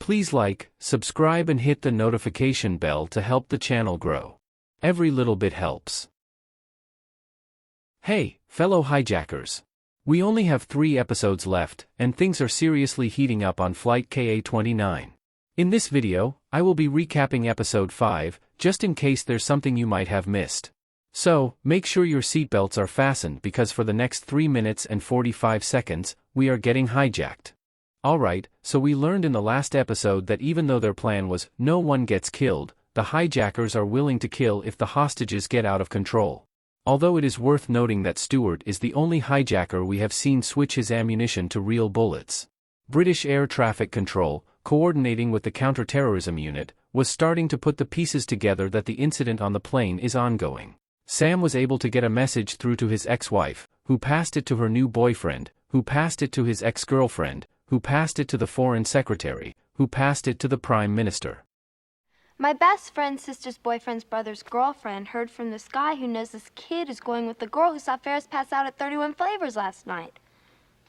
Please like, subscribe and hit the notification bell to help the channel grow. Every little bit helps. Hey, fellow hijackers. We only have 3 episodes left, and things are seriously heating up on Flight KA-29. In this video, I will be recapping episode 5, just in case there's something you might have missed. So, make sure your seatbelts are fastened because for the next 3 minutes and 45 seconds, we are getting hijacked. Alright, so we learned in the last episode that even though their plan was, no one gets killed, the hijackers are willing to kill if the hostages get out of control. Although it is worth noting that Stewart is the only hijacker we have seen switch his ammunition to real bullets. British Air Traffic Control, coordinating with the counter-terrorism unit, was starting to put the pieces together that the incident on the plane is ongoing. Sam was able to get a message through to his ex-wife, who passed it to her new boyfriend, who passed it to his ex-girlfriend, who passed it to the foreign secretary, who passed it to the prime minister. My best friend's sister's boyfriend's brother's girlfriend heard from this guy who knows this kid is going with the girl who saw Ferris pass out at 31 Flavors last night.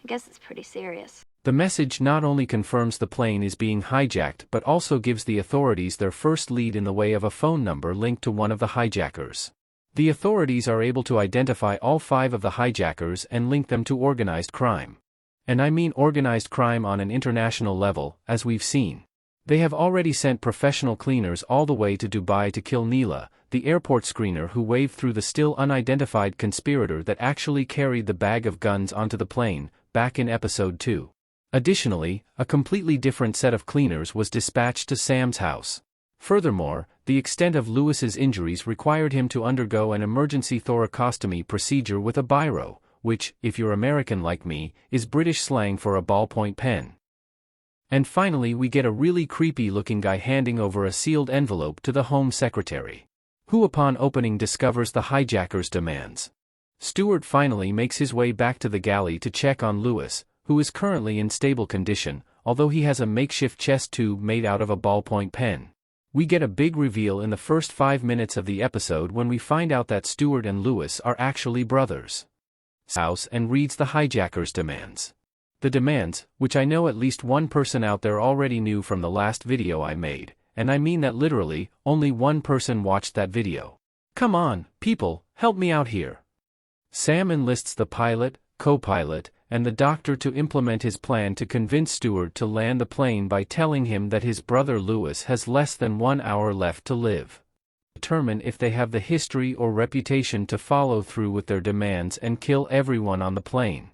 I guess it's pretty serious. The message not only confirms the plane is being hijacked but also gives the authorities their first lead in the way of a phone number linked to one of the hijackers. The authorities are able to identify all 5 of the hijackers and link them to organized crime. And I mean organized crime on an international level, as we've seen. They have already sent professional cleaners all the way to Dubai to kill Neela, the airport screener who waved through the still unidentified conspirator that actually carried the bag of guns onto the plane, back in episode 2. Additionally, a completely different set of cleaners was dispatched to Sam's house. Furthermore, the extent of Lewis's injuries required him to undergo an emergency thoracostomy procedure with a biro, which, if you're American like me, is British slang for a ballpoint pen. And finally we get a really creepy-looking guy handing over a sealed envelope to the Home Secretary, who upon opening discovers the hijackers' demands. Stewart finally makes his way back to the galley to check on Lewis, who is currently in stable condition, although he has a makeshift chest tube made out of a ballpoint pen. We get a big reveal in the first 5 minutes of the episode when we find out that Stewart and Lewis are actually brothers. House and reads the hijackers' demands. The demands, which I know at least one person out there already knew from the last video I made, and I mean that literally, only one person watched that video. Come on, people, help me out here. Sam enlists the pilot, co-pilot, and the doctor to implement his plan to convince Stewart to land the plane by telling him that his brother Lewis has less than 1 hour left to live. Determine if they have the history or reputation to follow through with their demands and kill everyone on the plane.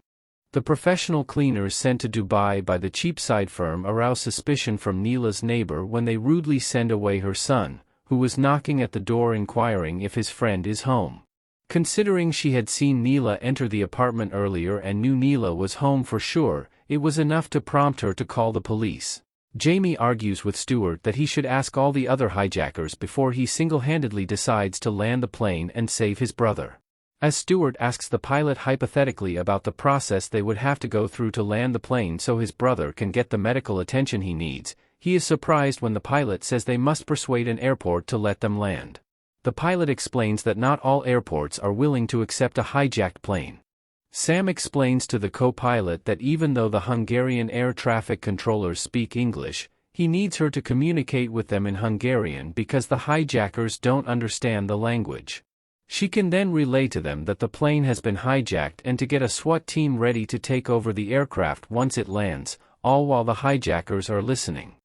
The professional cleaners sent to Dubai by the Cheapside firm arouse suspicion from Neela's neighbor when they rudely send away her son, who was knocking at the door inquiring if his friend is home. Considering she had seen Neela enter the apartment earlier and knew Neela was home for sure, it was enough to prompt her to call the police. Jamie argues with Stewart that he should ask all the other hijackers before he single-handedly decides to land the plane and save his brother. As Stewart asks the pilot hypothetically about the process they would have to go through to land the plane so his brother can get the medical attention he needs, he is surprised when the pilot says they must persuade an airport to let them land. The pilot explains that not all airports are willing to accept a hijacked plane. Sam explains to the co-pilot that even though the Hungarian air traffic controllers speak English, he needs her to communicate with them in Hungarian because the hijackers don't understand the language. She can then relay to them that the plane has been hijacked and to get a SWAT team ready to take over the aircraft once it lands, all while the hijackers are listening.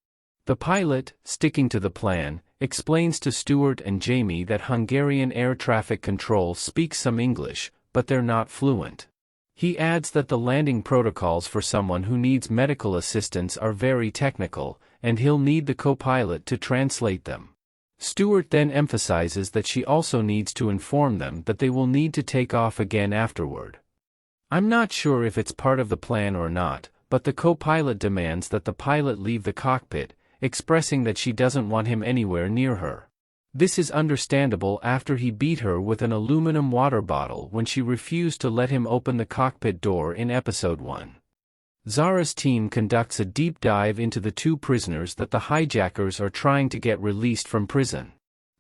The pilot, sticking to the plan, explains to Stewart and Jamie that Hungarian air traffic control speaks some English, but they're not fluent. He adds that the landing protocols for someone who needs medical assistance are very technical, and he'll need the co-pilot to translate them. Stewart then emphasizes that she also needs to inform them that they will need to take off again afterward. I'm not sure if it's part of the plan or not, but the co-pilot demands that the pilot leave the cockpit, expressing that she doesn't want him anywhere near her. This is understandable after he beat her with an aluminum water bottle when she refused to let him open the cockpit door in episode 1. Zara's team conducts a deep dive into the 2 prisoners that the hijackers are trying to get released from prison.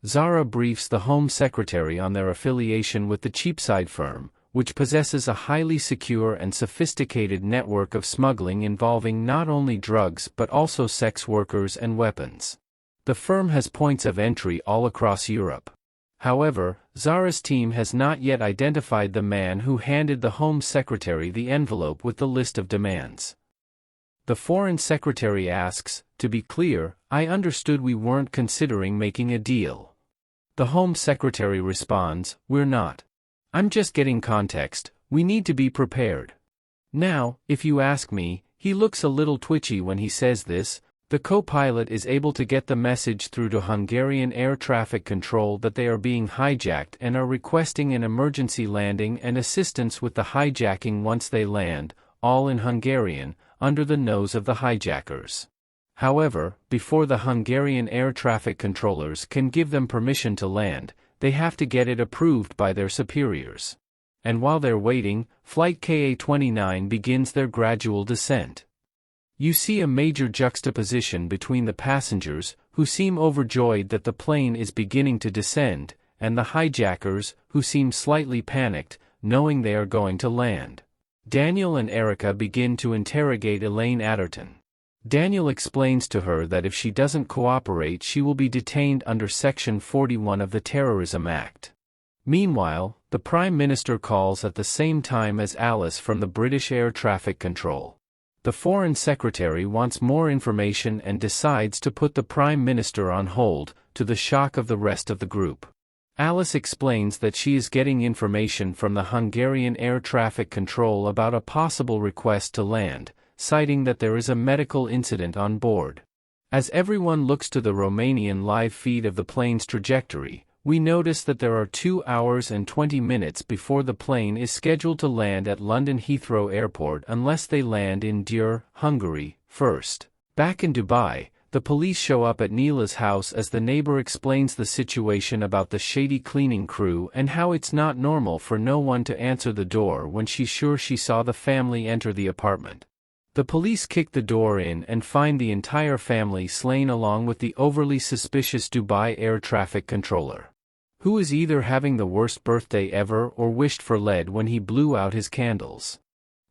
Zara briefs the Home Secretary on their affiliation with the Cheapside firm, which possesses a highly secure and sophisticated network of smuggling involving not only drugs but also sex workers and weapons. The firm has points of entry all across Europe. However, Zara's team has not yet identified the man who handed the Home Secretary the envelope with the list of demands. The Foreign Secretary asks, "To be clear, I understood we weren't considering making a deal." The Home Secretary responds, "We're not. I'm just getting context, we need to be prepared." Now, if you ask me, he looks a little twitchy when he says this. The co-pilot is able to get the message through to Hungarian air traffic control that they are being hijacked and are requesting an emergency landing and assistance with the hijacking once they land, all in Hungarian, under the nose of the hijackers. However, before the Hungarian air traffic controllers can give them permission to land, they have to get it approved by their superiors. And while they're waiting, Flight KA-29 begins their gradual descent. You see a major juxtaposition between the passengers, who seem overjoyed that the plane is beginning to descend, and the hijackers, who seem slightly panicked, knowing they are going to land. Daniel and Erica begin to interrogate Elaine Atherton. Daniel explains to her that if she doesn't cooperate she will be detained under Section 41 of the Terrorism Act. Meanwhile, the Prime Minister calls at the same time as Alice from the British Air Traffic Control. The Foreign Secretary wants more information and decides to put the Prime Minister on hold, to the shock of the rest of the group. Alice explains that she is getting information from the Hungarian Air Traffic Control about a possible request to land, citing that there is a medical incident on board. As everyone looks to the Romanian live feed of the plane's trajectory, we notice that there are 2 hours and 20 minutes before the plane is scheduled to land at London Heathrow Airport unless they land in Győr, Hungary, first. Back in Dubai, the police show up at Neela's house as the neighbor explains the situation about the shady cleaning crew and how it's not normal for no one to answer the door when she's sure she saw the family enter the apartment. The police kick the door in and find the entire family slain along with the overly suspicious Dubai air traffic controller, who is either having the worst birthday ever or wished for lead when he blew out his candles.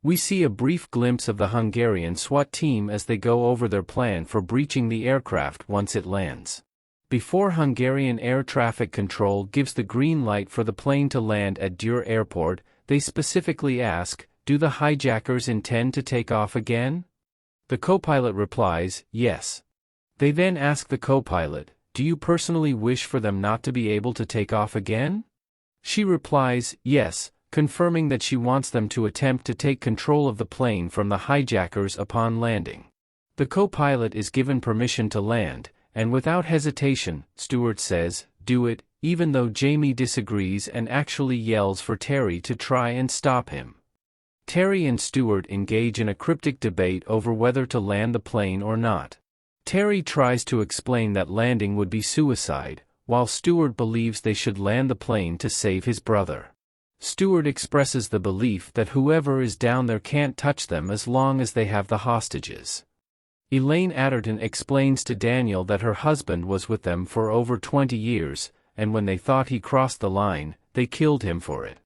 We see a brief glimpse of the Hungarian SWAT team as they go over their plan for breaching the aircraft once it lands. Before Hungarian air traffic control gives the green light for the plane to land at Győr Airport, they specifically ask, "Do the hijackers intend to take off again?" The co-pilot replies, "Yes." They then ask the co-pilot, "Do you personally wish for them not to be able to take off again?" She replies, "Yes," confirming that she wants them to attempt to take control of the plane from the hijackers upon landing. The co-pilot is given permission to land, and without hesitation, Stewart says, "Do it," even though Jamie disagrees and actually yells for Terry to try and stop him. Terry and Stewart engage in a cryptic debate over whether to land the plane or not. Terry tries to explain that landing would be suicide, while Stewart believes they should land the plane to save his brother. Stewart expresses the belief that whoever is down there can't touch them as long as they have the hostages. Elaine Atherton explains to Daniel that her husband was with them for over 20 years, and when they thought he crossed the line, they killed him for it.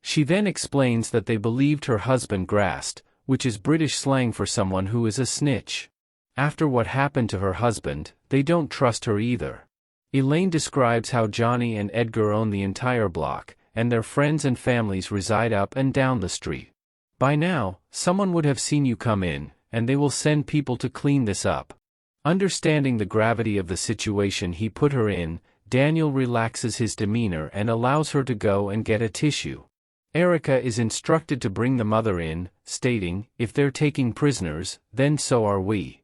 She then explains that they believed her husband grassed, which is British slang for someone who is a snitch. After what happened to her husband, they don't trust her either. Elaine describes how Johnny and Edgar own the entire block, and their friends and families reside up and down the street. By now, someone would have seen you come in, and they will send people to clean this up. Understanding the gravity of the situation he put her in, Daniel relaxes his demeanor and allows her to go and get a tissue. Erica is instructed to bring the mother in, stating, "If they're taking prisoners, then so are we."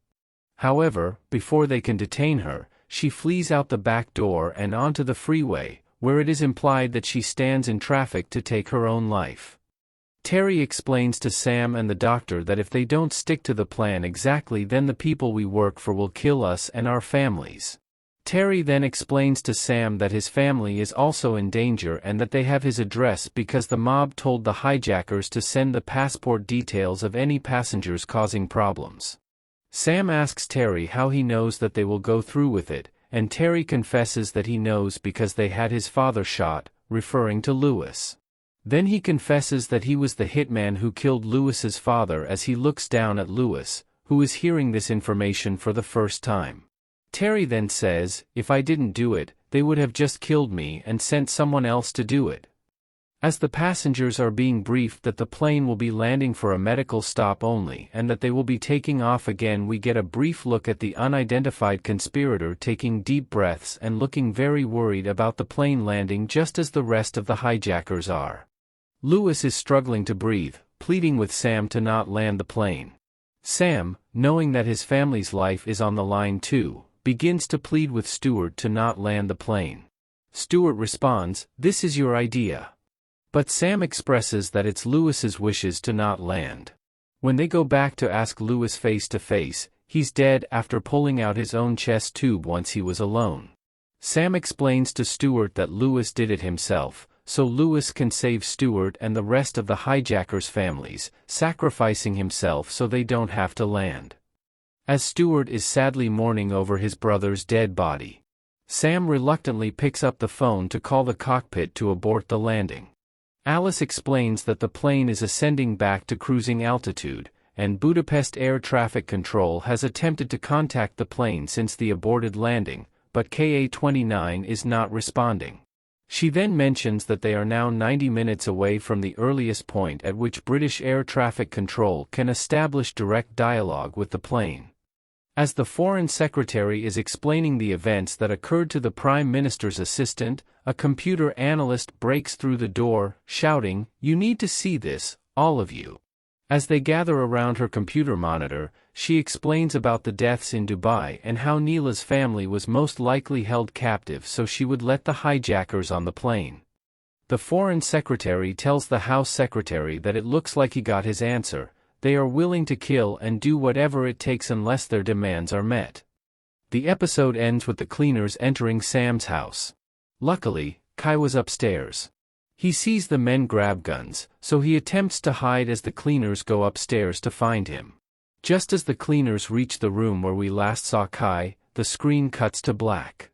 However, before they can detain her, she flees out the back door and onto the freeway, where it is implied that she stands in traffic to take her own life. Terry explains to Sam and the doctor that if they don't stick to the plan exactly, then the people we work for will kill us and our families. Terry then explains to Sam that his family is also in danger and that they have his address because the mob told the hijackers to send the passport details of any passengers causing problems. Sam asks Terry how he knows that they will go through with it, and Terry confesses that he knows because they had his father shot, referring to Lewis. Then he confesses that he was the hitman who killed Lewis's father as he looks down at Lewis, who is hearing this information for the first time. Terry then says, "If I didn't do it, they would have just killed me and sent someone else to do it." As the passengers are being briefed that the plane will be landing for a medical stop only and that they will be taking off again, we get a brief look at the unidentified conspirator taking deep breaths and looking very worried about the plane landing just as the rest of the hijackers are. Lewis is struggling to breathe, pleading with Sam to not land the plane. Sam, knowing that his family's life is on the line too, begins to plead with Stewart to not land the plane. Stewart responds, "This is your idea." But Sam expresses that it's Lewis's wishes to not land. When they go back to ask Lewis face to face, he's dead after pulling out his own chest tube once he was alone. Sam explains to Stewart that Lewis did it himself, so Lewis can save Stewart and the rest of the hijackers' families, sacrificing himself so they don't have to land. As Stewart is sadly mourning over his brother's dead body, Sam reluctantly picks up the phone to call the cockpit to abort the landing. Alice explains that the plane is ascending back to cruising altitude, and Budapest Air Traffic Control has attempted to contact the plane since the aborted landing, but KA-29 is not responding. She then mentions that they are now 90 minutes away from the earliest point at which British Air Traffic Control can establish direct dialogue with the plane. As the Foreign Secretary is explaining the events that occurred to the Prime Minister's assistant, a computer analyst breaks through the door, shouting, "You need to see this, all of you." As they gather around her computer monitor, she explains about the deaths in Dubai and how Neela's family was most likely held captive so she would let the hijackers on the plane. The Foreign Secretary tells the House Secretary that it looks like he got his answer. They are willing to kill and do whatever it takes unless their demands are met. The episode ends with the cleaners entering Sam's house. Luckily, Kai was upstairs. He sees the men grab guns, so he attempts to hide as the cleaners go upstairs to find him. Just as the cleaners reach the room where we last saw Kai, the screen cuts to black.